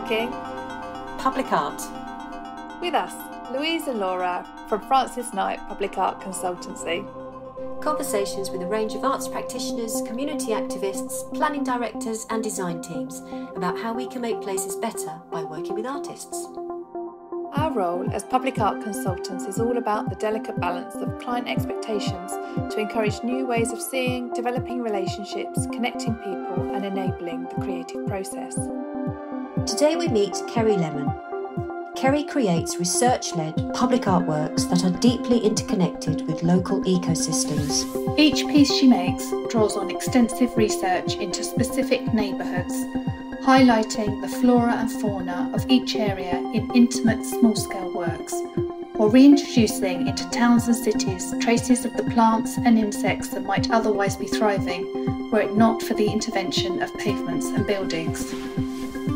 talking public art. with us, Louise and Laura from Francis Knight Public Art Consultancy. Conversations with a range of arts practitioners, community activists, planning directors and design teams about how we can make places better by working with artists. Our role as public art consultants is all about the delicate balance of client expectations to encourage new ways of seeing, developing relationships, connecting people and enabling the creative process. Today we meet Kerry Lemon. Kerry creates research-led public artworks that are deeply interconnected with local ecosystems. Each piece she makes draws on extensive research into specific neighbourhoods, highlighting the flora and fauna of each area in intimate small-scale works, or reintroducing into towns and cities traces of the plants and insects that might otherwise be thriving were it not for the intervention of pavements and buildings.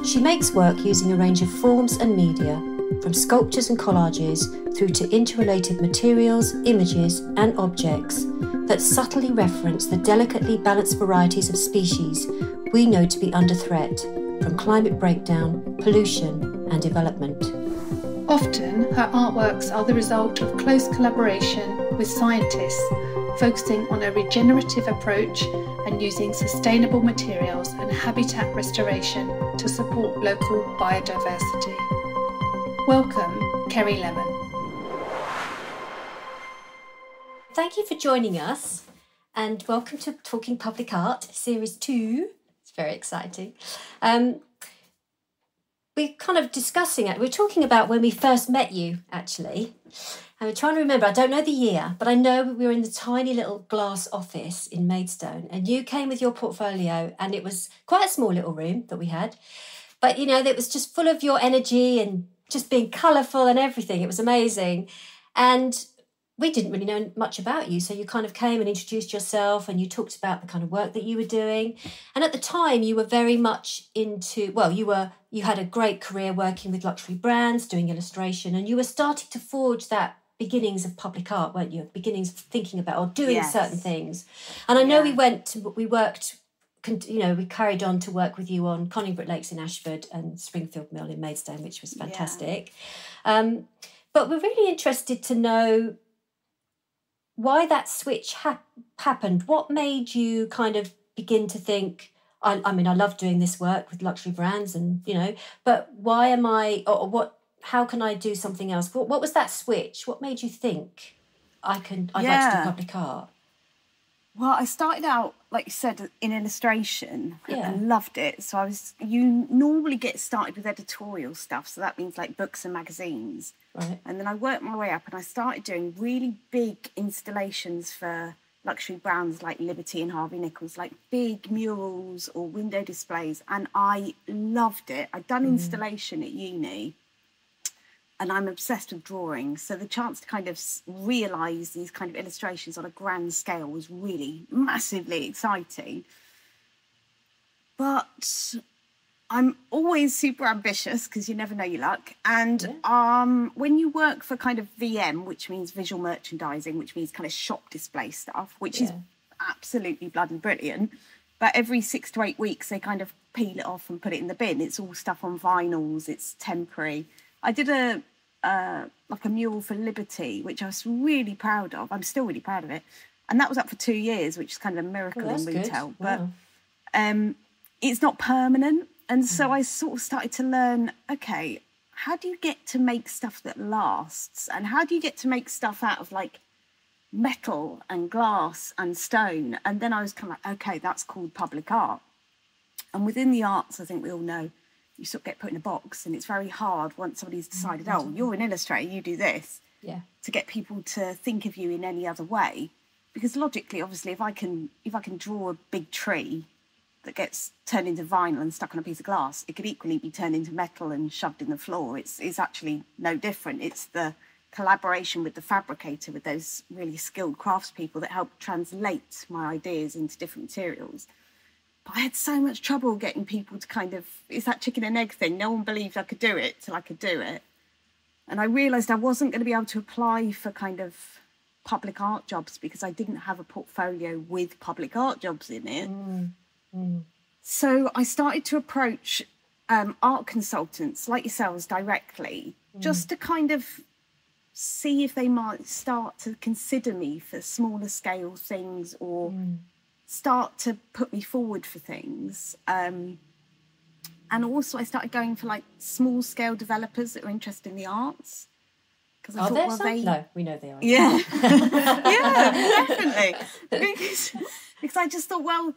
She makes work using a range of forms and media, from sculptures and collages through to interrelated materials, images and objects that subtly reference the delicately balanced varieties of species we know to be under threat from climate breakdown, pollution and development. Often, her artworks are the result of close collaboration with scientists, focusing on a regenerative approach and using sustainable materials and habitat restoration to support local biodiversity. Welcome, Kerry Lemon. Thank you for joining us and welcome to Talking Public Art, Series 2. It's very exciting. We're kind of discussing it. We're talking about when we first met you, actually. And we're trying to remember, I don't know the year, but I know we were in the tiny little glass office in Maidstone and you came with your portfolio and it was quite a small little room that we had. But, you know, it was just full of your energy and just being colourful and everything. It was amazing. And we didn't really know much about you. So you kind of came and introduced yourself and you talked about the kind of work that you were doing. And at the time you were very much into, well, you had a great career working with luxury brands, doing illustration, and you were starting to forge that beginnings of public art, weren't you? Beginnings of thinking about or doing certain things. And I know we carried on to work with you on Collingwood Lakes in Ashford and Springfield Mill in Maidstone, which was fantastic. But we're really interested to know why that switch happened. What made you kind of begin to think, I mean, I love doing this work with luxury brands and, you know, but why am I, or what, how can I do something else? What was that switch? What made you think I'd like to do public art? Well, I started out, like you said, in illustration and loved it. So you normally get started with editorial stuff. So that means like books and magazines. Right. And then I worked my way up and I started doing really big installations for luxury brands like Liberty and Harvey Nichols, like big murals or window displays. And I loved it. I'd done installation at uni and I'm obsessed with drawing. So the chance to kind of realise these kind of illustrations on a grand scale was really massively exciting. But I'm always super ambitious because you never know your luck. And when you work for kind of VM, which means visual merchandising, which means kind of shop display stuff, which is absolutely bloody brilliant. But every 6 to 8 weeks, they kind of peel it off and put it in the bin. It's all stuff on vinyls. It's temporary. I did a mural for Liberty, which I was really proud of. I'm still really proud of it. And that was up for 2 years, which is kind of a miracle in retail. Wow. But it's not permanent. And so I sort of started to learn, okay, how do you get to make stuff that lasts? And how do you get to make stuff out of like metal and glass and stone? And then I was kind of like, okay, that's called public art. And within the arts, I think we all know, you sort of get put in a box and it's very hard once somebody's decided, oh, you're an illustrator, you do this, to get people to think of you in any other way. Because logically, obviously, if I can draw a big tree that gets turned into vinyl and stuck on a piece of glass, it could equally be turned into metal and shoved in the floor. It's actually no different. It's the collaboration with the fabricator, with those really skilled craftspeople that help translate my ideas into different materials. But I had so much trouble getting people to kind of, it's that chicken and egg thing. No one believed I could do it till I could do it. And I realised I wasn't going to be able to apply for kind of public art jobs because I didn't have a portfolio with public art jobs in it. So I started to approach art consultants like yourselves directly, just to kind of see if they might start to consider me for smaller scale things or start to put me forward for things. And also I started going for like small scale developers that are interested in the arts. Because I thought, no, we know they are. Yeah, yeah, definitely. Because I just thought, well,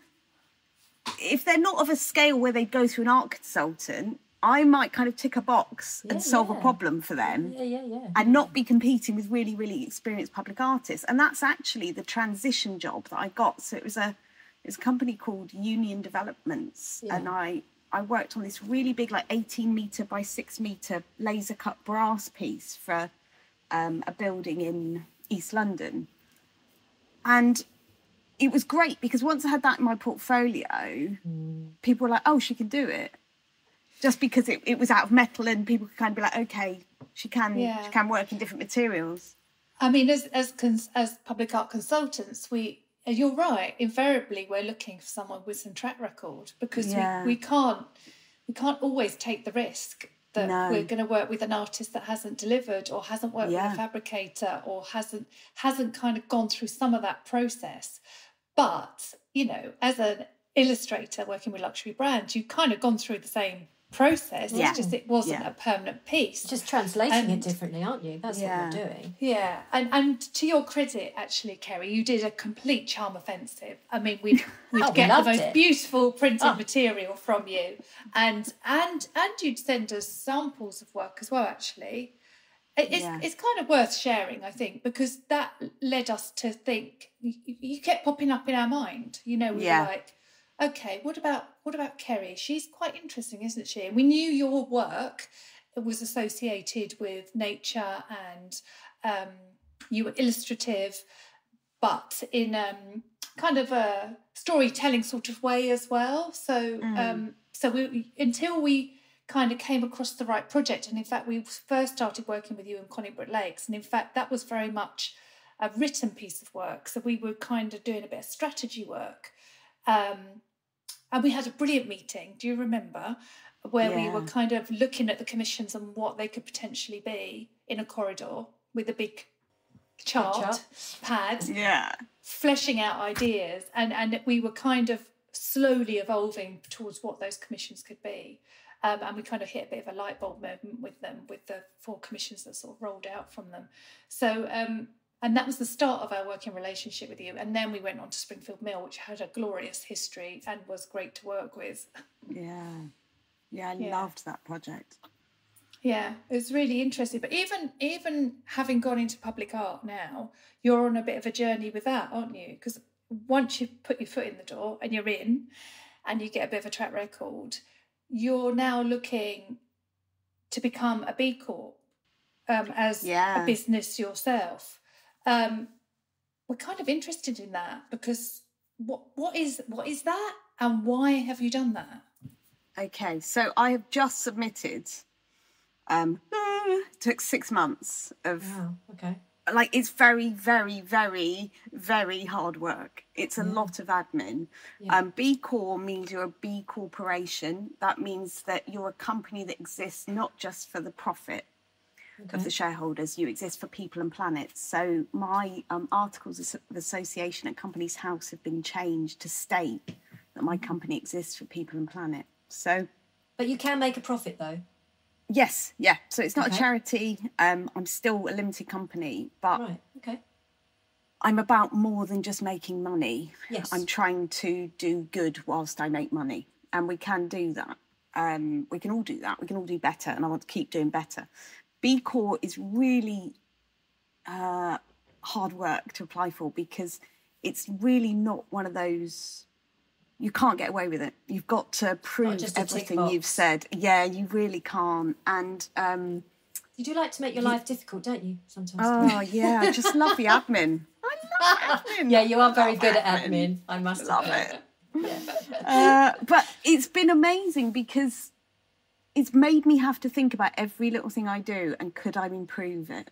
if they're not of a scale where they go through an art consultant, I might kind of tick a box and solve a problem for them and not be competing with really, really experienced public artists. And that's actually the transition job that I got. So it was a company called Union Developments. And I worked on this really big, like 18 metre by 6 metre laser cut brass piece for a building in East London. And it was great because once I had that in my portfolio, people were like, oh, she can do it. Just because it was out of metal and people could kind of be like, okay, she can work in different materials. I mean, as public art consultants, you're right, invariably we're looking for someone with some track record because we can't always take the risk that we're going to work with an artist that hasn't delivered or hasn't worked with a fabricator or hasn't kind of gone through some of that process. But, you know, as an illustrator working with luxury brands, you've kind of gone through the same process. It's just it wasn't a permanent piece. Just translating it differently, aren't you? That's what you're doing. Yeah. And to your credit, actually, Kerry, you did a complete charm offensive. I mean, we'd get the most beautiful printed material from you. And you'd send us samples of work as well, actually. It's kind of worth sharing, I think, because that led us to think, you kept popping up in our mind. You know, we were like, okay, what about Kerry? She's quite interesting, isn't she? And we knew your work was associated with nature and you were illustrative, but in kind of a storytelling sort of way as well. So until we kind of came across the right project, and in fact we first started working with you in Connington Lakes, and in fact that was very much a written piece of work. So we were kind of doing a bit of strategy work. And we had a brilliant meeting, do you remember, where we were kind of looking at the commissions and what they could potentially be in a corridor with a big chart pad, fleshing out ideas. And we were kind of slowly evolving towards what those commissions could be. And we kind of hit a bit of a light bulb moment with them, with the 4 commissions that sort of rolled out from them. So... and that was the start of our working relationship with you. And then we went on to Springfield Mill, which had a glorious history and was great to work with. I loved that project. Yeah, it was really interesting. But even having gone into public art now, you're on a bit of a journey with that, aren't you? Because once you put your foot in the door and you're in and you get a bit of a track record, you're now looking to become a B Corp as a business yourself. We're kind of interested in that because what is that and why have you done that? Okay, so I have just submitted. Took 6 months of. Wow, okay. Like it's very, very, very, very hard work. It's a lot of admin. B Corp means you're a B corporation. That means that you're a company that exists not just for the profit of the shareholders, you exist for people and planet. So my articles of association at Companies House have been changed to state that my company exists for people and planet. So, but you can make a profit though. Yes, yeah. So it's not a charity. I'm still a limited company, but I'm about more than just making money. Yes, I'm trying to do good whilst I make money, and we can do that. We can all do that. We can all do better, and I want to keep doing better. B Corp is really hard work to apply for because it's really not one of those... You can't get away with it. You've got to prove everything you've said. Yeah, you really can't. And you do like to make your life difficult, don't you, sometimes? Oh, yeah, I just love the admin. I love admin. Yeah, you are very good at admin, I must love it. Yeah. But it's been amazing because... It's made me have to think about every little thing I do and could I improve it?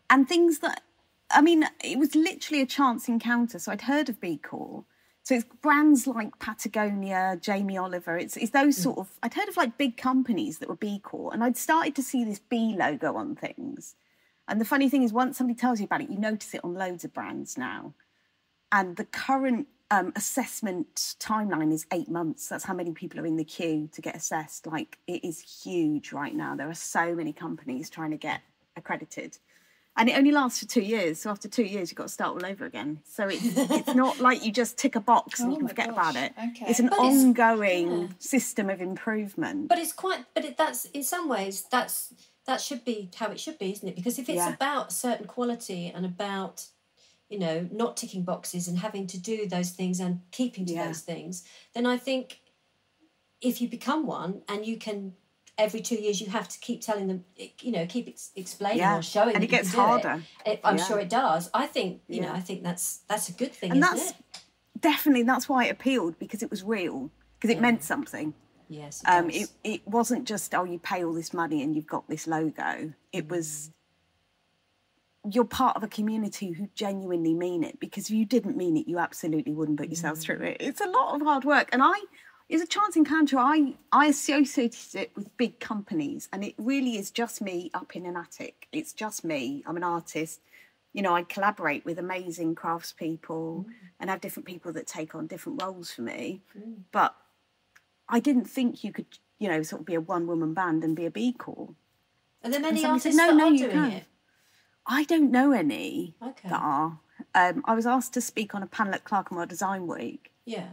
And things that, I mean, it was literally a chance encounter. So I'd heard of B Corp. So it's brands like Patagonia, Jamie Oliver. It's those sort of, I'd heard of like big companies that were B Corp, and I'd started to see this B logo on things. And the funny thing is, once somebody tells you about it, you notice it on loads of brands now. And the current assessment timeline is 8 months. That's how many people are in the queue to get assessed. Like, it is huge right now. There are so many companies trying to get accredited. And it only lasts for 2 years. So after 2 years, you've got to start all over again. So it's not like you just tick a box and you can forget about it. Okay. It's an ongoing system of improvement. But it's quite, that's, in some ways, that should be how it should be, isn't it? Because if it's about certain quality and about, you know, not ticking boxes and having to do those things and keeping to those things, then I think if you become one and you can, every 2 years you have to keep telling them, you know, keep explaining or showing them. And it gets harder. I'm sure it does. I think, you know, I think that's a good thing, and isn't it? Definitely, that's why it appealed, because it was real, because it meant something. Yes, it wasn't just, oh, you pay all this money and you've got this logo. It was, you're part of a community who genuinely mean it, because if you didn't mean it, you absolutely wouldn't put yourself through it. It's a lot of hard work. And it's a chance encounter. I associated it with big companies, and it really is just me up in an attic. It's just me. I'm an artist. You know, I collaborate with amazing craftspeople and have different people that take on different roles for me. But I didn't think you could, you know, sort of be a one-woman band and be a B Corp. Are there many artists said, that are you doing can't. it? I don't know any that are. I was asked to speak on a panel at Clerkenwell Design Week. Yeah.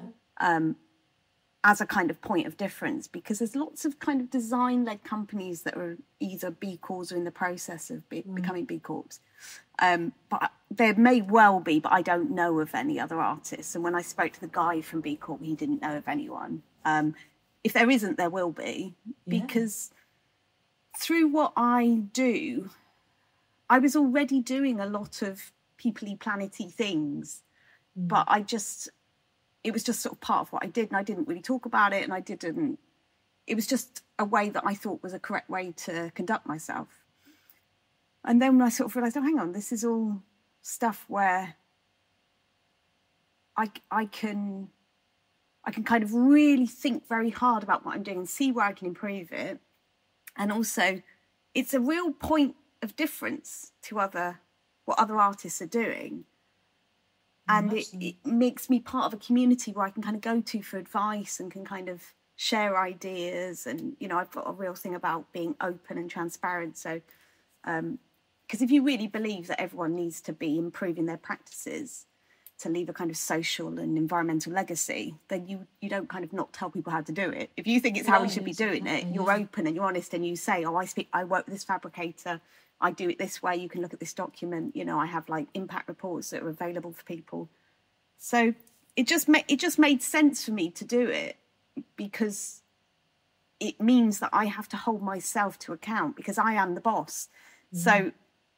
As a kind of point of difference, because there's lots of kind of design-led companies that are either B Corps or in the process of becoming B Corps. But there may well be, but I don't know of any other artists. And when I spoke to the guy from B Corp, he didn't know of anyone. If there isn't, there will be, because through what I do, I was already doing a lot of people-y, planet-y things, but it was just sort of part of what I did, and I didn't really talk about it, and it was just a way that I thought was a correct way to conduct myself. And then I sort of realised, oh, hang on, this is all stuff where I can kind of really think very hard about what I'm doing and see where I can improve it. And also, it's a real point of difference to what other artists are doing. And it makes me part of a community where I can kind of go to for advice and can kind of share ideas. And, you know, I've got a real thing about being open and transparent. So, because if you really believe that everyone needs to be improving their practices to leave a kind of social and environmental legacy, then you don't kind of not tell people how to do it. If you think it's how we should be doing it, you're open and you're honest, and you say, oh, I work with this fabricator, I do it this way, you can look at this document, you know, I have like impact reports that are available for people. So it just made sense for me to do it, because it means that I have to hold myself to account, because I am the boss. So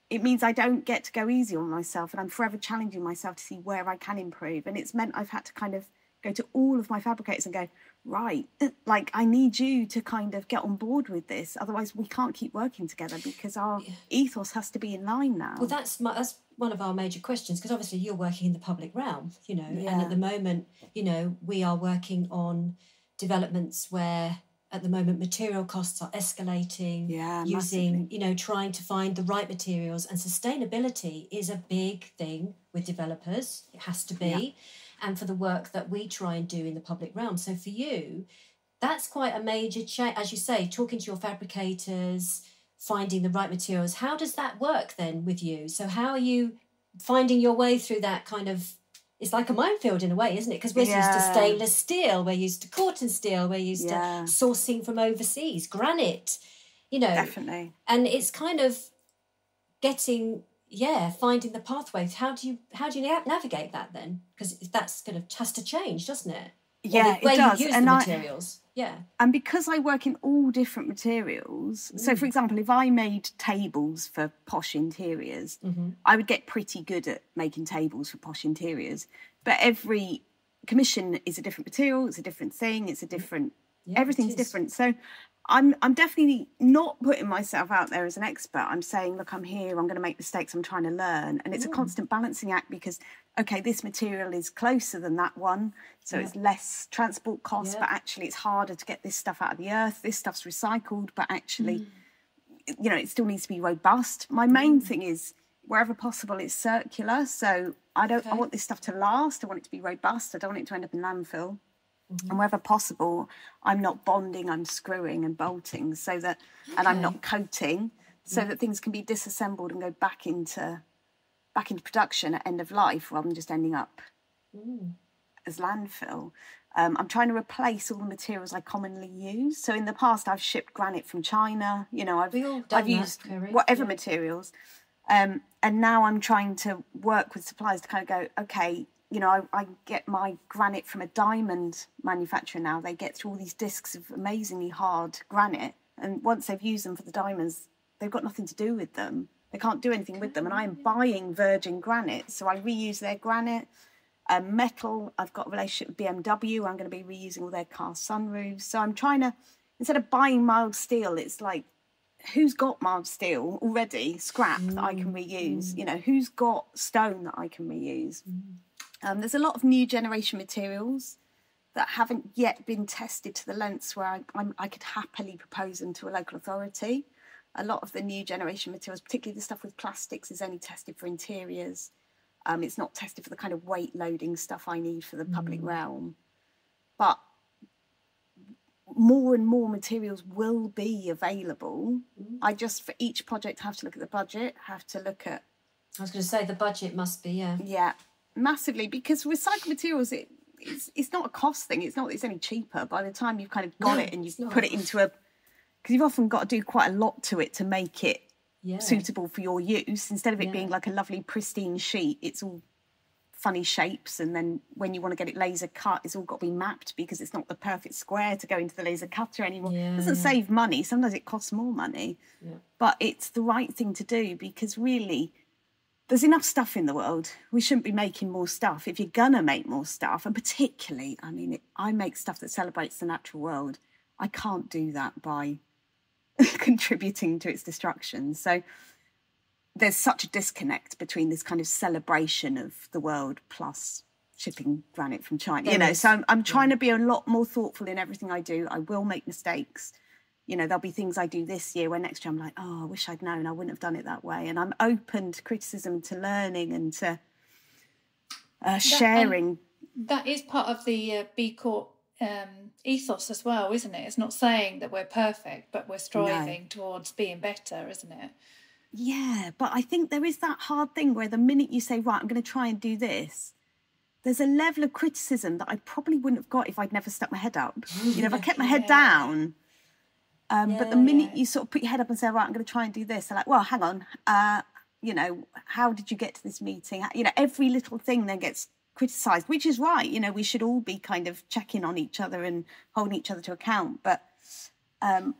it means I don't get to go easy on myself, and I'm forever challenging myself to see where I can improve. And it's meant I've had to kind of go to all of my fabricators and go, right, like, I need you to kind of get on board with this. Otherwise, we can't keep working together, because our ethos has to be in line now. Well, that's one of our major questions, because obviously you're working in the public realm, you know, and at the moment, you know, we are working on developments where at the moment material costs are escalating, using, massively. You know, trying to find the right materials, and sustainability is a big thing with developers. It has to be. And for the work that we try and do in the public realm. So for you, that's quite a major change. As you say, talking to your fabricators, finding the right materials. How does that work then with you? So how are you finding your way through that kind of, it's like a minefield in a way, isn't it? Because we're used to stainless steel, we're used to cotton steel, we're used to sourcing from overseas, granite, you know. Definitely. And it's kind of finding the pathways. How do you navigate that then? Because that's going to has to change, doesn't it? Yeah, it does. You use and the materials. And because I work in all different materials, so for example, if I made tables for posh interiors, I would get pretty good at making tables for posh interiors. But every commission is a different material, it's a different thing, it's a different everything's different. So I'm definitely not putting myself out there as an expert. I'm saying, look, I'm here, I'm going to make mistakes, I'm trying to learn. And it's a constant balancing act because, okay, this material is closer than that one, so it's less transport costs, but actually it's harder to get this stuff out of the earth. This stuff's recycled, but actually, you know, it still needs to be robust. My main thing is, wherever possible, it's circular. So I want this stuff to last. I want it to be robust. I don't want it to end up in landfill. And wherever possible, I'm not bonding, I'm screwing and bolting so that, and I'm not coating, so that things can be disassembled and go back into production at end of life rather than just ending up as landfill. I'm trying to replace all the materials I commonly use. So in the past, I've shipped granite from China. You know, I've used whatever materials. And now I'm trying to work with suppliers to kind of go, okay, you know, I get my granite from a diamond manufacturer now. They get through all these discs of amazingly hard granite. And once they've used them for the diamonds, they've got nothing to do with them. They can't do anything with them. And I am buying virgin granite. So I reuse their granite. Metal, I've got a relationship with BMW. I'm going to be reusing all their car sunroofs. So I'm trying to, instead of buying mild steel, it's like, who's got mild steel already, scrap that I can reuse? You know, who's got stone that I can reuse? There's a lot of new generation materials that haven't yet been tested to the lengths where I could happily propose them to a local authority. A lot of the new generation materials, particularly the stuff with plastics, is only tested for interiors. It's not tested for the kind of weight loading stuff I need for the public realm. But more and more materials will be available. I just, for each project, have to look at the budget, have to look at... I was going to say the budget must be, Yeah, massively, because recycled materials, it's not a cost thing. It's only cheaper. By the time you've kind of got it and you've put it into a... Because you've often got to do quite a lot to it to make it suitable for your use. Instead of it being like a lovely pristine sheet, it's all funny shapes, and then when you want to get it laser cut, it's all got to be mapped because it's not the perfect square to go into the laser cutter anymore. It doesn't save money. Sometimes it costs more money, but it's the right thing to do because really there's enough stuff in the world. We shouldn't be making more stuff. If you're gonna make more stuff, and particularly, I mean, I make stuff that celebrates the natural world. I can't do that by contributing to its destruction. So there's such a disconnect between this kind of celebration of the world plus shipping granite from China. You know, so I'm trying to be a lot more thoughtful in everything I do. I will make mistakes. You know, there'll be things I do this year where next year I'm like, oh, I wish I'd known. I wouldn't have done it that way. And I'm open to criticism, to learning and to sharing. That is part of the B Corp ethos as well, isn't it? It's not saying that we're perfect, but we're striving towards being better, isn't it? Yeah, but I think there is that hard thing where the minute you say, right, I'm going to try and do this, there's a level of criticism that I probably wouldn't have got if I'd never stuck my head up. You know, if I kept my head down. But the minute you sort of put your head up and say, right, I'm going to try and do this, they're like, well, hang on, you know, how did you get to this meeting? You know, every little thing then gets criticised, which is right. You know, we should all be kind of checking on each other and holding each other to account. But I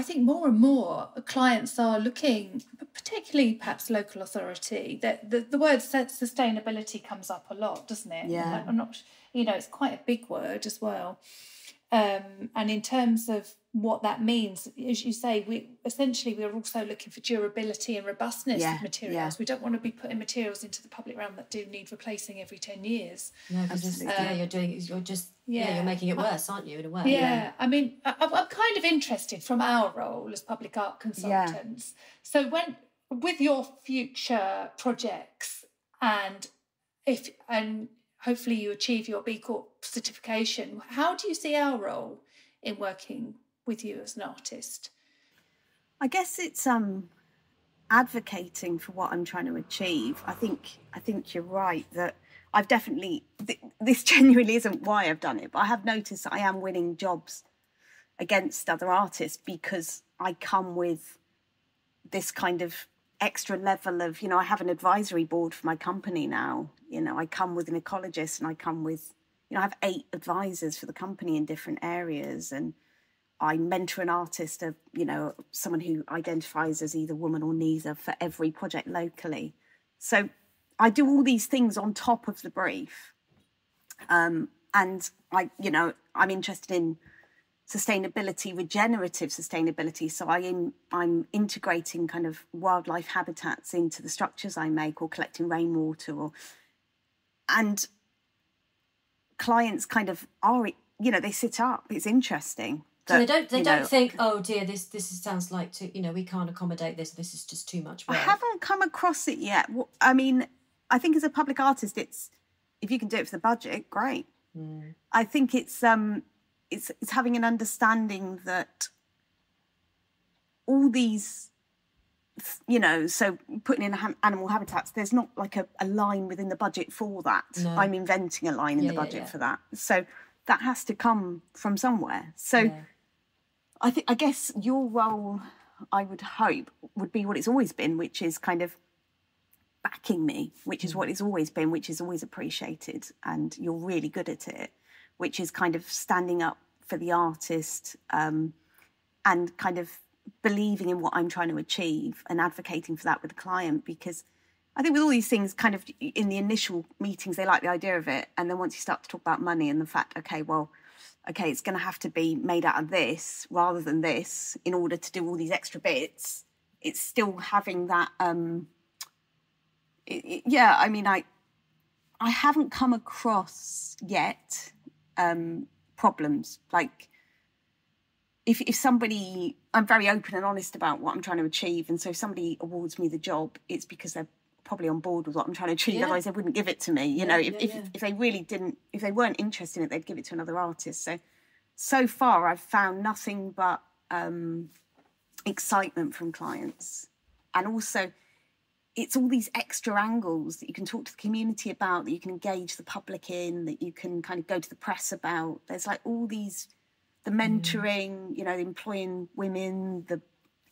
think more and more clients are looking, particularly perhaps local authority, that the word sustainability comes up a lot, doesn't it? Yeah. I'm not, you know, it's quite a big word as well. And in terms of what that means, as you say, we're also looking for durability and robustness of materials. Yeah. We don't want to be putting materials into the public realm that do need replacing every 10 years. No, because you're making it worse, aren't you, in a way? Yeah. I mean, I'm kind of interested from our role as public art consultants. So with your future projects and hopefully you achieve your B Corp certification, how do you see our role in working with you as an artist? I guess it's advocating for what I'm trying to achieve. I think you're right that I've definitely, this genuinely isn't why I've done it, but I have noticed that I am winning jobs against other artists because I come with this kind of extra level of, you know, I have an advisory board for my company now. You know, I come with an ecologist and I come with, you know, I have 8 advisors for the company in different areas, and I mentor an artist, you know, someone who identifies as either woman or neither for every project locally. So I do all these things on top of the brief. And And I'm interested in sustainability, regenerative sustainability. So I'm integrating kind of wildlife habitats into the structures I make, or collecting rainwater, and clients kind of are, they sit up. It's interesting. So they don't think, oh dear, this sounds like we can't accommodate this. This is just too much work. I haven't come across it yet. I mean, I think as a public artist, if you can do it for the budget, great. I think it's having an understanding that all these, so putting in animal habitats, there's not like a line within the budget for that. No. I'm inventing a line in the budget for that. So that has to come from somewhere. So I guess your role, I would hope, would be what it's always been, which is kind of backing me, which is what it's always been, which is always appreciated, and you're really good at it, which is kind of standing up for the artist and kind of believing in what I'm trying to achieve and advocating for that with the client. Because I think with all these things, kind of in the initial meetings, they like the idea of it. And then once you start to talk about money and the fact, okay, it's going to have to be made out of this rather than this in order to do all these extra bits, it's still having that... I haven't come across yet problems. Like if somebody, I'm very open and honest about what I'm trying to achieve, and so if somebody awards me the job, it's because they're probably on board with what I'm trying to achieve. Otherwise they wouldn't give it to me. If they really didn't, if they weren't interested in it, they'd give it to another artist. So far I've found nothing but excitement from clients. And also it's all these extra angles that you can talk to the community about, that you can engage the public in, that you can kind of go to the press about. There's like all these, the mentoring, employing women, the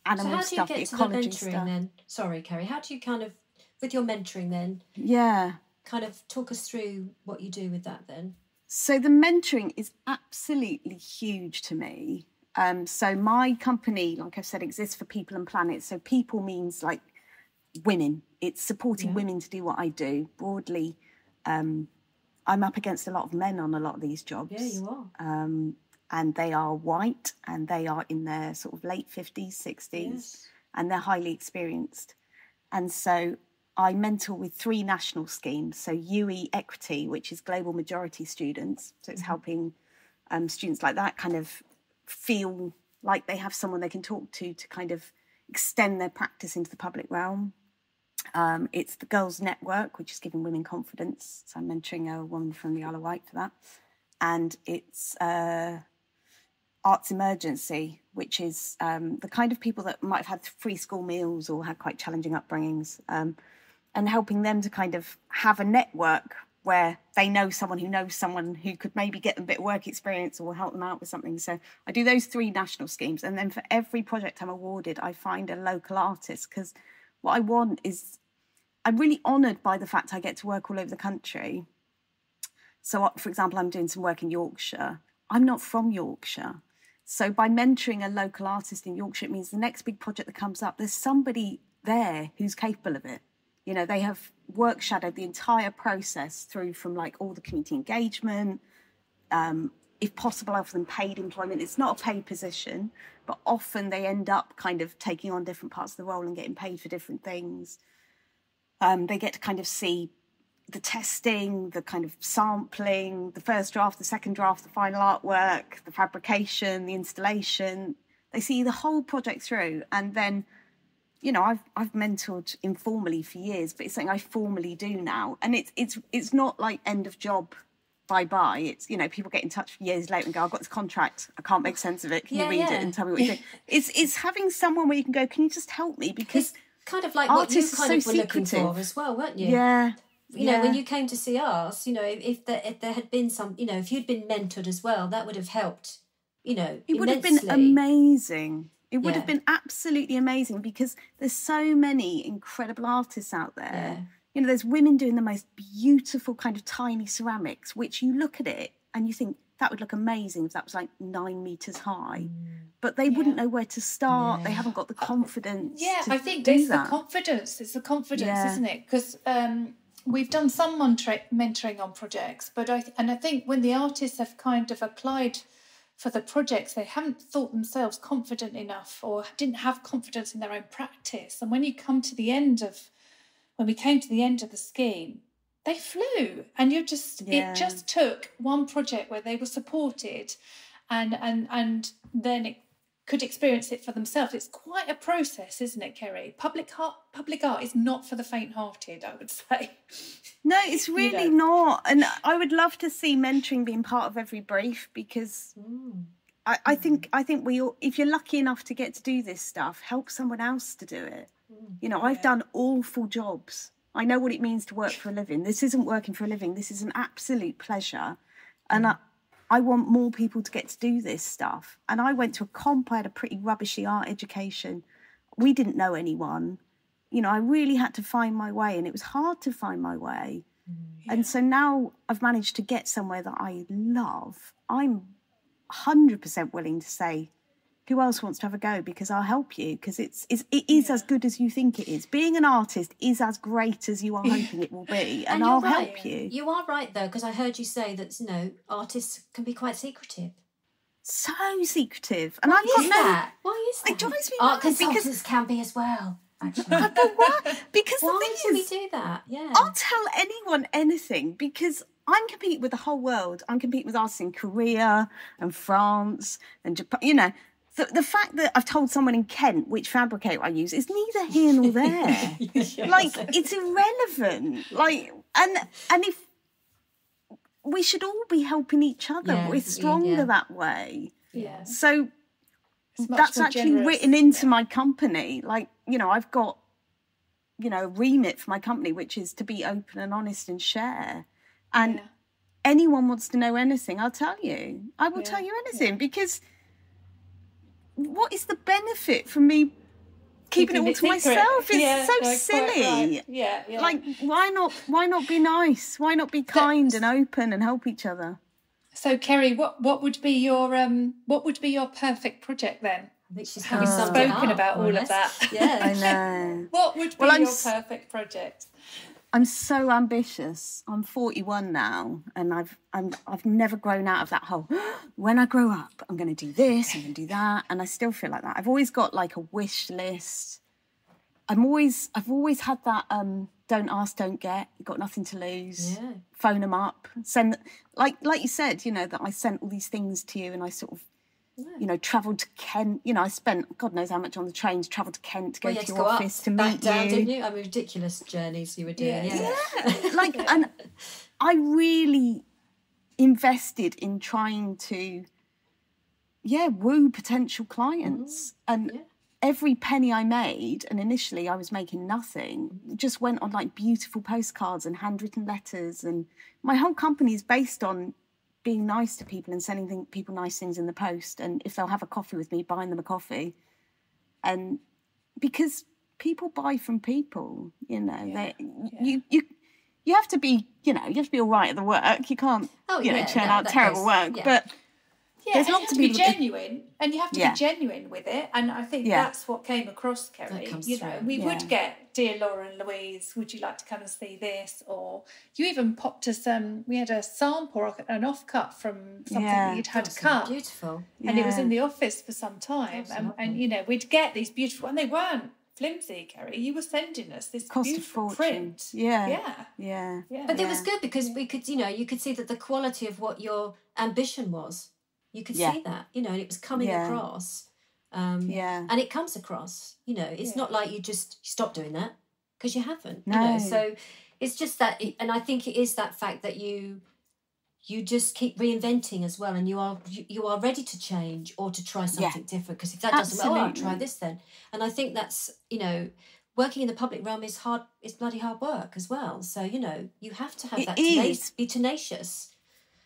animal stuff, the ecology stuff. Then? Sorry, Kerry, how do you kind of, with your mentoring then? Yeah. Kind of talk us through what you do with that then. So the mentoring is absolutely huge to me. So my company, like I've said, exists for people and planet. So people means like women. It's supporting women to do what I do. Broadly, I'm up against a lot of men on a lot of these jobs. Yeah, you are. And they are white, and they are in their sort of late 50s, 60s, and they're highly experienced. And so I mentor with 3 national schemes. So UE Equity, which is global majority students. So it's helping students like that kind of feel like they have someone they can talk to kind of extend their practice into the public realm. It's the Girls Network, which is giving women confidence. So I'm mentoring a woman from the Isle of Wight for that. And it's Arts Emergency, which is the kind of people that might have had free school meals or had quite challenging upbringings, and helping them to kind of have a network where they know someone who could maybe get them a bit of work experience or help them out with something. So I do those 3 national schemes. And then for every project I'm awarded, I find a local artist, because what I want is, I'm really honoured by the fact I get to work all over the country. So, for example, I'm doing some work in Yorkshire. I'm not from Yorkshire. So by mentoring a local artist in Yorkshire, it means the next big project that comes up, there's somebody there who's capable of it. They have work shadowed the entire process through from like all the community engagement. If possible, I offer them paid employment. It's not a paid position, but often they end up kind of taking on different parts of the role and getting paid for different things. They get to kind of see the testing, the kind of sampling, the first draft, the second draft, the final artwork, the fabrication, the installation. They see the whole project through. And then, I've mentored informally for years, but it's something I formally do now. And it's not like end of job, bye-bye. It's, people get in touch years later and go, I've got this contract, I can't make sense of it. Can you read it and tell me what you think? It's having someone where you can go, can you just help me? Because it's kind of like what you kind of were looking for as well, weren't you? Yeah. When you came to see us, if there had been some, if you'd been mentored as well, that would have helped, it would have been amazing. It would have been absolutely amazing, because there's so many incredible artists out there. Yeah. There's women doing the most beautiful kind of tiny ceramics, which you look at it and you think that would look amazing if that was like 9 meters high. But they wouldn't know where to start. They haven't got the confidence. I think it's the confidence. It's the confidence, isn't it? Because we've done some mentoring on projects, but I think when the artists have kind of applied for the projects, they haven't thought themselves confident enough or didn't have confidence in their own practice. And when we came to the end of the scheme, they flew, and it just took one project where they were supported, and then it could experience it for themselves. It's quite a process, isn't it, Kerry? Public art is not for the faint-hearted, I would say. No, it's really not. And I would love to see mentoring being part of every brief, because I think we all, if you're lucky enough to get to do this stuff, help someone else to do it. I've done awful jobs. I know what it means to work for a living. This isn't working for a living. This is an absolute pleasure. And I want more people to get to do this stuff. And I went to a comp. I had a pretty rubbishy art education. We didn't know anyone. I really had to find my way, and it was hard to find my way. And so now I've managed to get somewhere that I love. I'm 100% willing to say, who else wants to have a go? Because I'll help you, because it is as good as you think it is. Being an artist is as great as you are hoping it will be, and I'll help you. You are right, though, because I heard you say that, artists can be quite secretive. So secretive. And Why is that? It drives me Art mad, consultants can be as well, actually. But why? Because Why the thing do is, we do that? Yeah. I'll tell anyone anything, because I'm competing with the whole world. I'm competing with artists in Korea and France and Japan. The fact that I've told someone in Kent which fabricator I use is neither here nor there. It's irrelevant. And if we should all be helping each other, we're stronger that way. Yeah. So that's actually written into my company. I've got, a remit for my company, which is to be open and honest and share. And anyone wants to know anything, I'll tell you. I will tell you anything, because what is the benefit from me keeping it all to myself? It's so silly. Right. Yeah. Why not be nice? Why not be kind and open and help each other? So, Kerry, what would be your perfect project then? I think she's spoken about all of that. Yeah, I know. What would be your perfect project? I'm so ambitious. I'm 41 now, and I've never grown out of that whole, when I grow up, I'm going to do this, I'm going to do that, and I still feel like that. I've always got like a wish list. I've always had that don't ask, don't get. You've got nothing to lose. Yeah. Phone them up. Send, like you said, that I sent all these things to you, and I sort of, travelled to Kent. I spent God knows how much on the train to travel to Kent to go to your office to meet down, you. Didn't you? Ridiculous journeys you were doing. Yeah. And I really invested in trying to, woo potential clients. And every penny I made, and initially I was making nothing, just went on like beautiful postcards and handwritten letters. And my whole company is based on being nice to people and sending people nice things in the post, and if they'll have a coffee with me, buying them a coffee. And because people buy from people, you have to be, you have to be all right at the work. You can't, churn out terrible work. Yeah. But there's lots of people genuine, and you have to be genuine with it. And I think that's what came across, Kerry. We would get, dear Laura and Louise, would you like to come and see this? Or you even popped us. We had a sample, or an offcut from something that you'd had cut. Beautiful, and it was in the office for some time. And we'd get these beautiful, and they weren't flimsy, Kerry. You were sending us this cost beautiful of fortune. print. Yeah. But it was good, because we could, you could see that the quality of what your ambition was. You could see that, and it was coming across. And it comes across, it's not like you just stop doing that, because you haven't, so it's just that, and I think it is that fact that you just keep reinventing as well, and you are ready to change or to try something different, because if that doesn't work, I'll try this then. And I think that's, working in the public realm is hard, it's bloody hard work as well, so you have to have be tenacious.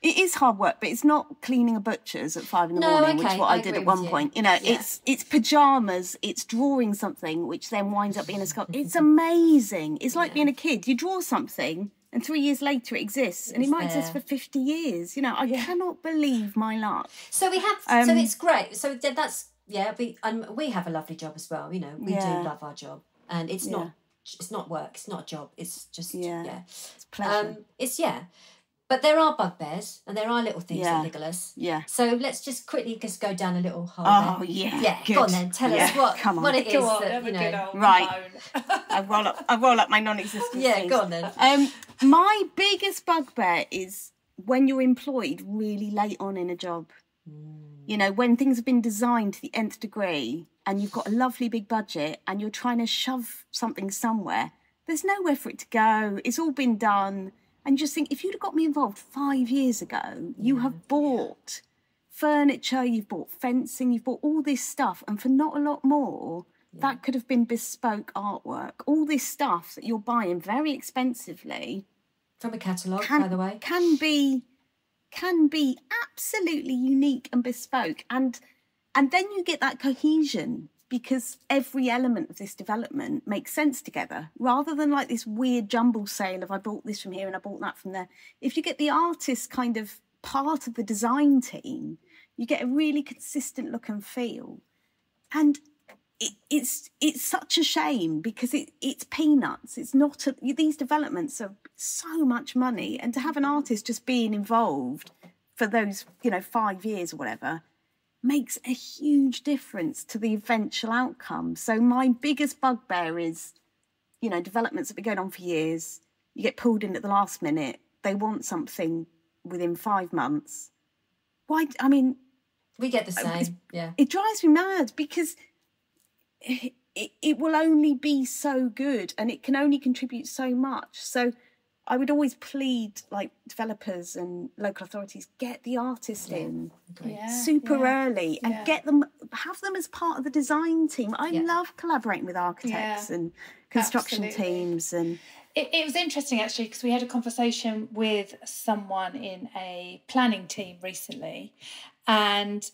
It is hard work, but it's not cleaning a butcher's at 5 a.m, which is what I did at one point. It's pyjamas, it's drawing something, which then winds up being a sculpture. It's amazing. It's like being a kid. You draw something, and 3 years later it exists, and it might exist for 50 years. I cannot believe my luck. So we have, so it's great. So that's, we have a lovely job as well. We do love our job, and it's not It's not work. It's not a job. It's just It's pleasure. But there are bugbears and there are little things that niggle us. Yeah. So let's just quickly go down a little hole. Oh, there. yeah. Yeah. Good. Go on then. Tell us what it is. That, you know. Right. I roll up my non-existent Yeah. sleeves. Go on then. My biggest bugbear is when you're employed really late on in a job. You know, when things have been designed to the nth degree and you've got a lovely big budget and you're trying to shove something somewhere, there's nowhere for it to go. It's all been done. And you just think, if you'd have got me involved 5 years ago, you have bought furniture, you've bought fencing, you've bought all this stuff. And for not a lot more, that could have been bespoke artwork. All this stuff that you're buying very expensively. From a catalogue, by the way. Can be absolutely unique and bespoke. And then you get that cohesion because every element of this development makes sense together, rather than like this weird jumble sale of I bought this from here and I bought that from there. If you get the artist kind of part of the design team, you get a really consistent look and feel. And it's such a shame because it's peanuts. It's not these developments are so much money, and to have an artist just being involved for those 5 years or whatever makes a huge difference to the eventual outcome. So my biggest bugbear is, developments that have been going on for years. You get pulled in at the last minute. They want something within 5 months. Why? I mean, we get the same. Yeah, it drives me mad because it will only be so good and it can only contribute so much. So I would always plead, like, developers and local authorities, get the artist in super early and have them as part of the design team. I love collaborating with architects and construction teams. And it was interesting, actually, because we had a conversation with someone in a planning team recently, and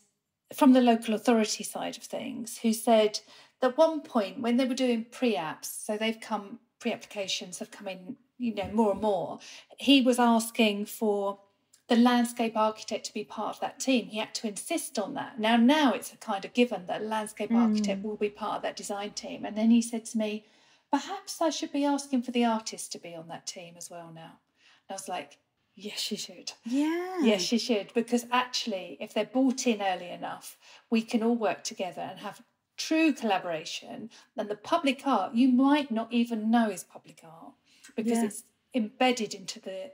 from the local authority side of things, who said that at one point when they were doing pre-apps, so pre-applications have come in, more and more, he was asking for the landscape architect to be part of that team. He had to insist on that. Now it's a kind of given that a landscape architect will be part of that design team. And then he said to me, perhaps I should be asking for the artist to be on that team as well now. And I was like, yes, you should. Yeah. Yes, you should. Because actually, if they're brought in early enough, we can all work together and have true collaboration. And the public art, you might not even know is public art because it's embedded into the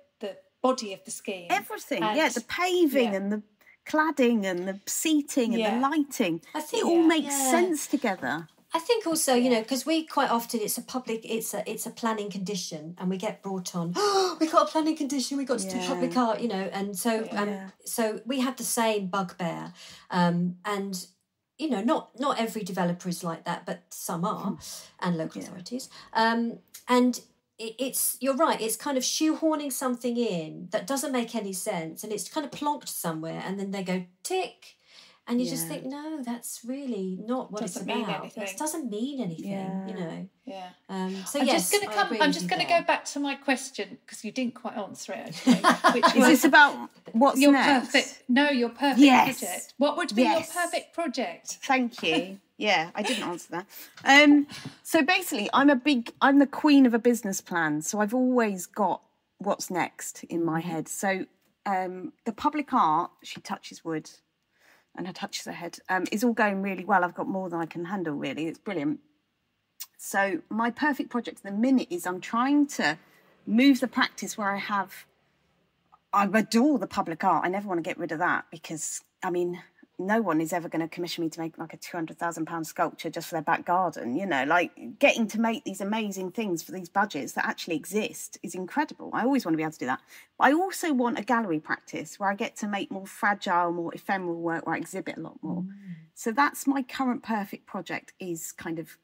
body of the scheme. Everything, the paving and the cladding and the seating and the lighting. I think it all makes sense together. I think also, because we quite often it's a planning condition, and we get brought on. Oh, we got a planning condition. We got to do public art, and so so we have the same bugbear, and not every developer is like that, but some are, and local authorities, and. You're right, it's kind of shoehorning something in that doesn't make any sense, and it's kind of plonked somewhere, and then they go tick, and you just think, no, that's really not what it's about. It doesn't mean anything, Yeah. So I'm yes, I'm just going to go back to my question because you didn't quite answer it. Actually, which is this about what's your next? Your perfect project. What would be your perfect project? Thank you. Yeah, I didn't answer that. So basically, I'm the queen of a business plan. So I've always got what's next in my head. So the public art, she touches wood and her touches her head, is all going really well. I've got more than I can handle, really. It's brilliant. So my perfect project at the minute is I'm trying to move the practice where I adore the public art. I never want to get rid of that because, no one is ever going to commission me to make like a £200,000 sculpture just for their back garden. Like getting to make these amazing things for these budgets that actually exist is incredible. I always want to be able to do that. But I also want a gallery practice where I get to make more fragile, more ephemeral work where I exhibit a lot more. So that's my current perfect project, is kind of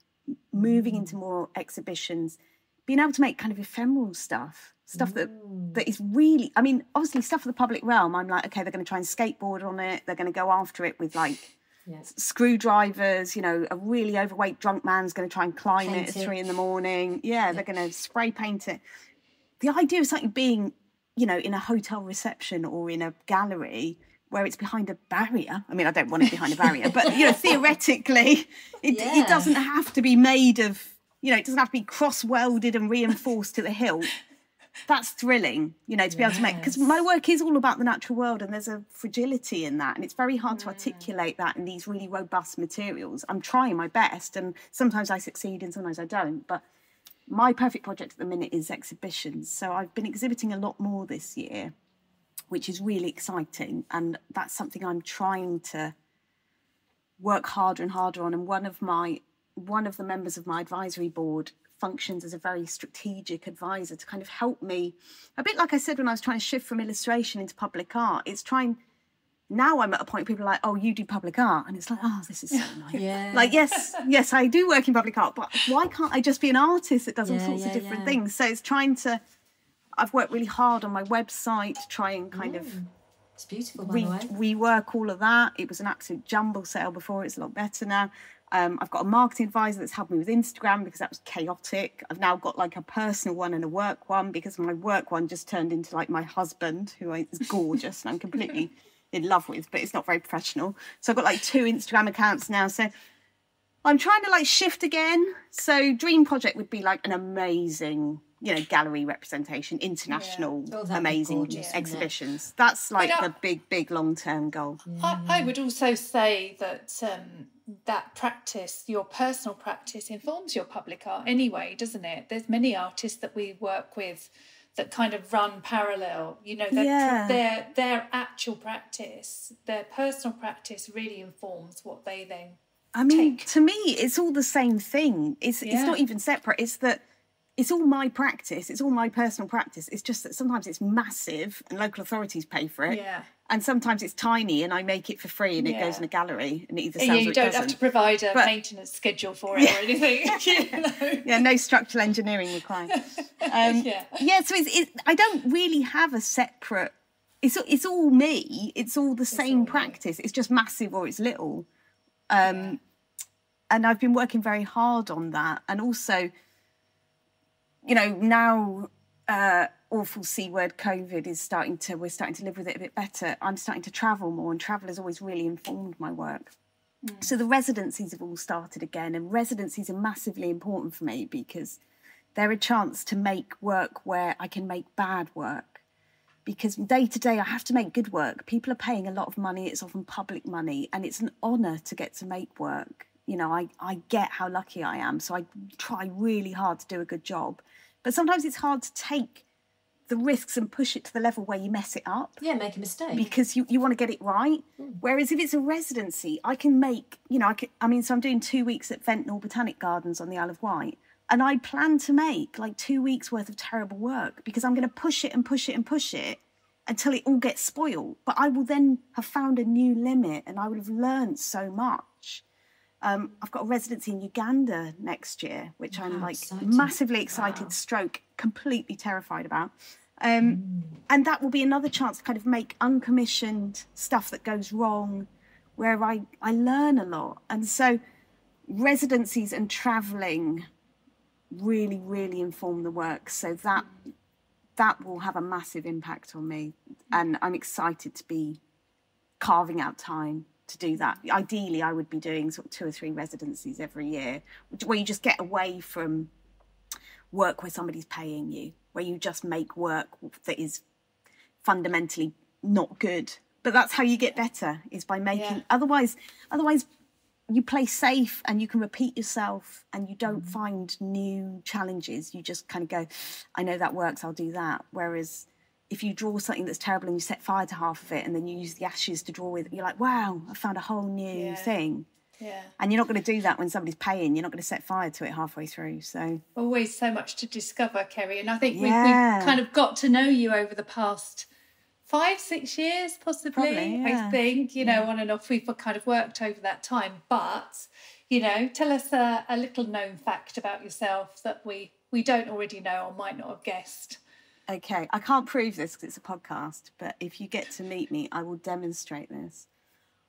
moving into more exhibitions, being able to make kind of ephemeral stuff that is really, obviously stuff for the public realm. I'm like, okay, they're going to try and skateboard on it. They're going to go after it with like screwdrivers. A really overweight drunk man's going to try and climb it at 3 a.m. Yeah, they're going to spray paint it. The idea of something being, in a hotel reception or in a gallery where it's behind a barrier. I don't want it behind a barrier, but, theoretically, it doesn't have to be made of you know, it doesn't have to be cross-welded and reinforced to the hilt. That's thrilling, you know, to be able to make, because my work is all about the natural world, and there's a fragility in that, and it's very hard to articulate that in these really robust materials. I'm trying my best, and sometimes I succeed and sometimes I don't, but my perfect project at the minute is exhibitions. So I've been exhibiting a lot more this year, which is really exciting, and that's something I'm trying to work harder and harder on. And one of the members of my advisory board functions as a very strategic advisor to kind of help me, a bit like I said when I was trying to shift from illustration into public art. It's trying, now I'm at a point where people are like, oh, you do public art, and it's like, oh, this is so nice. Like, yes, I do work in public art, but why can't I just be an artist that does all sorts of different things? So it's trying to, I've worked really hard on my website to try and kind of it's beautiful, by the way. rework all of that. It was an absolute jumble sale before, it's a lot better now. I've got a marketing advisor that's helped me with Instagram because that was chaotic. I've now got like a personal one and a work one, because my work one just turned into like my husband, who is gorgeous and I'm completely in love with, but it's not very professional. So I've got like 2 Instagram accounts now. So I'm trying to like shift again. So dream project would be like an amazing, you know, gallery representation, international, amazing exhibitions. That's like the big long-term goal. I would also say that that practice, your personal practice, informs your public art anyway, doesn't it? There's many artists that we work with that kind of run parallel, you know, their actual practice, their personal practice really informs what they then take. To me, it's all the same thing. It's not even separate. It's that it's all my practice. It's all my personal practice. It's just that sometimes it's massive and local authorities pay for it. Yeah. And sometimes it's tiny and I make it for free and it goes in a gallery and it either sells or it doesn't. You don't have to provide a maintenance schedule for it or anything. You know? Yeah, no structural engineering required. So I don't really have a separate... It's all me. It's all the same practice. It's just massive or it's little. And I've been working very hard on that. And also, you know, now... awful C word COVID we're starting to live with it a bit better. I'm starting to travel more, and travel has always really informed my work. So the residencies have all started again, and residencies are massively important for me because they're a chance to make work where I can make bad work. Because day to day I have to make good work. People are paying a lot of money, it's often public money, and it's an honour to get to make work. You know, I get how lucky I am, so I try really hard to do a good job. But sometimes it's hard to take the risks and push it to the level where you mess it up. Yeah, make a mistake. Because you want to get it right. Whereas if it's a residency, I can make, you know, so I'm doing 2 weeks at Ventnor Botanic Gardens on the Isle of Wight. And I plan to make like 2 weeks worth of terrible work because I'm going to push it and push it and push it until it all gets spoiled. But I will then have found a new limit and I would have learned so much. I've got a residency in Uganda next year, which I'm like massively excited, stroke completely terrified about. And that will be another chance to kind of make uncommissioned stuff that goes wrong, where I learn a lot. And so residencies and travelling really, really inform the work. So that will have a massive impact on me. And I'm excited to be carving out time to do that. Ideally, I would be doing sort of 2 or 3 residencies every year, where you just get away from work where somebody's paying you, where you just make work that is fundamentally not good. But that's how you get better, is by making... Otherwise, you play safe and you can repeat yourself and you don't find new challenges. You just kind of go, I know that works, I'll do that. Whereas if you draw something that's terrible and you set fire to half of it and then you use the ashes to draw with, you're like, wow, I found a whole new thing. Yeah. And you're not going to do that when somebody's paying. You're not going to set fire to it halfway through. So always so much to discover, Kerry. And I think we've kind of got to know you over the past 5-6 years, possibly. Probably, I think, you know, on and off, we've kind of worked over that time. But, you know, tell us a little known fact about yourself that we don't already know or might not have guessed. Okay, I can't prove this because it's a podcast, but if you get to meet me, I will demonstrate this.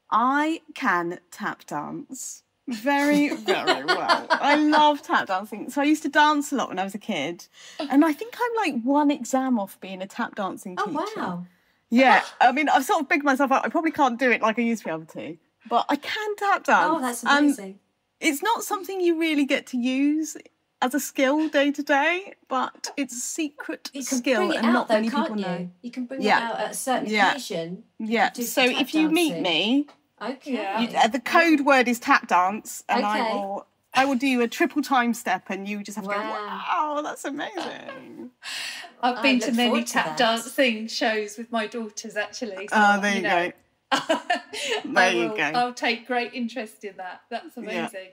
I can tap dance very, very well. I love tap dancing. So I used to dance a lot when I was a kid. And I think I'm like 1 exam off being a tap dancing teacher. Oh, wow. Yeah, I mean, I've sort of bigged myself up. I probably can't do it like I used to be able to, but I can tap dance. Oh, that's amazing. And it's not something you really get to use as a skill day to day, but it's a secret You can skill bring it and out not though, many can't people you? know. You can bring it Yeah. out at a certain Yeah. occasion. Yeah. Do So some tap if you meet dancing. me, Okay. Yeah. the code word is tap dance, and Okay. I will do you a triple time step, and you just have to go, Wow. wow, that's amazing. I've been look to many forward to tap that. dancing shows with my daughters, actually. So, Oh, there you go. There you go. I'll take great interest in that. That's amazing.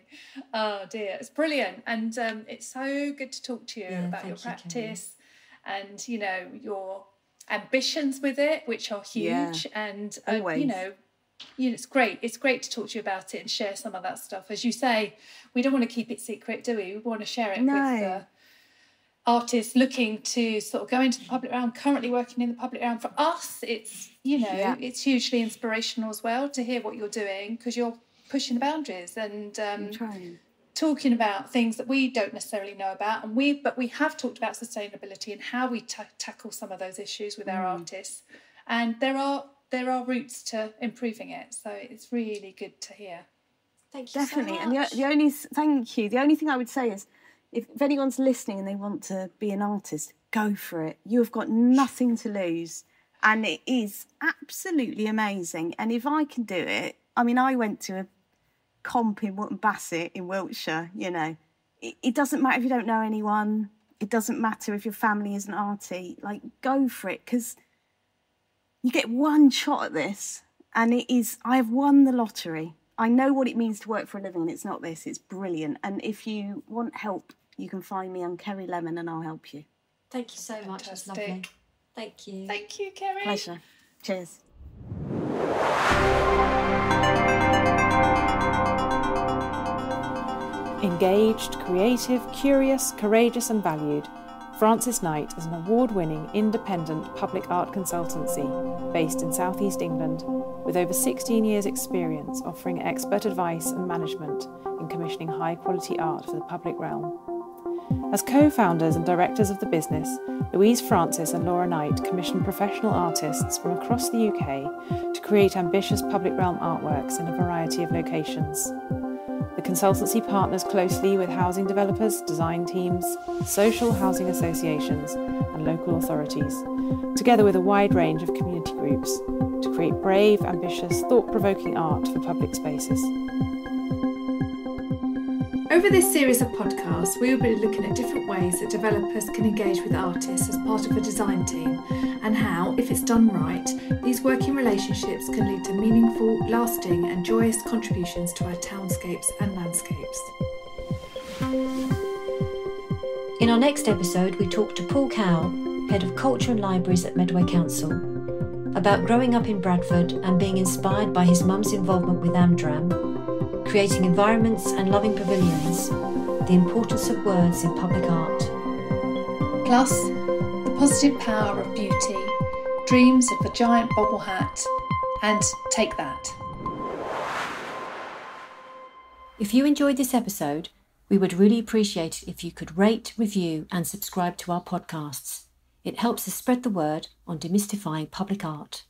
Oh dear, it's brilliant, and it's so good to talk to you about your thank you, practice, and your ambitions with it, which are huge, and Always. it's great. It's great to talk to you about it and share some of that stuff. As you say, we don't want to keep it secret, do we? We want to share it with artists looking to sort of go into the public realm, currently working in the public realm. For us, it's it's hugely inspirational as well to hear what you're doing, because you're pushing the boundaries and talking about things that we don't necessarily know about, but we have talked about sustainability and how we tackle some of those issues with our artists, and there are routes to improving it. So it's really good to hear. Thank you Definitely. so much. And the only thing I would say is, if anyone's listening and they want to be an artist, go for it. You have got nothing to lose. And it is absolutely amazing. And if I can do it, I mean, I went to a comp in Wootton Bassett in Wiltshire, It doesn't matter if you don't know anyone. It doesn't matter if your family isn't arty. Like, go for it, because you get one shot at this. And I have won the lottery. I know what it means to work for a living, and it's not this. It's brilliant. And if you want help, you can find me on Kerry Lemon, and I'll help you. Thank you so much. It's lovely. Thank you. Thank you, Kerry. Pleasure. Cheers. Engaged, creative, curious, courageous and valued, Frances Knight is an award-winning independent public art consultancy based in South East England, with over 16 years' experience offering expert advice and management in commissioning high-quality art for the public realm. As co-founders and directors of the business, Louise Francis and Laura Knight commission professional artists from across the UK to create ambitious public realm artworks in a variety of locations. The consultancy partners closely with housing developers, design teams, social housing associations and local authorities, together with a wide range of community groups, to create brave, ambitious, thought-provoking art for public spaces. Over this series of podcasts, we will be looking at different ways that developers can engage with artists as part of a design team, and how, if it's done right, these working relationships can lead to meaningful, lasting and joyous contributions to our townscapes and landscapes. In our next episode, we talk to Paul Cowell, Head of Culture and Libraries at Medway Council, about growing up in Bradford and being inspired by his mum's involvement with Amdram, creating environments and loving pavilions, the importance of words in public art. Plus, the positive power of beauty, dreams of a giant bobble hat, and take that. If you enjoyed this episode, we would really appreciate it if you could rate, review and subscribe to our podcasts. It helps us spread the word on demystifying public art.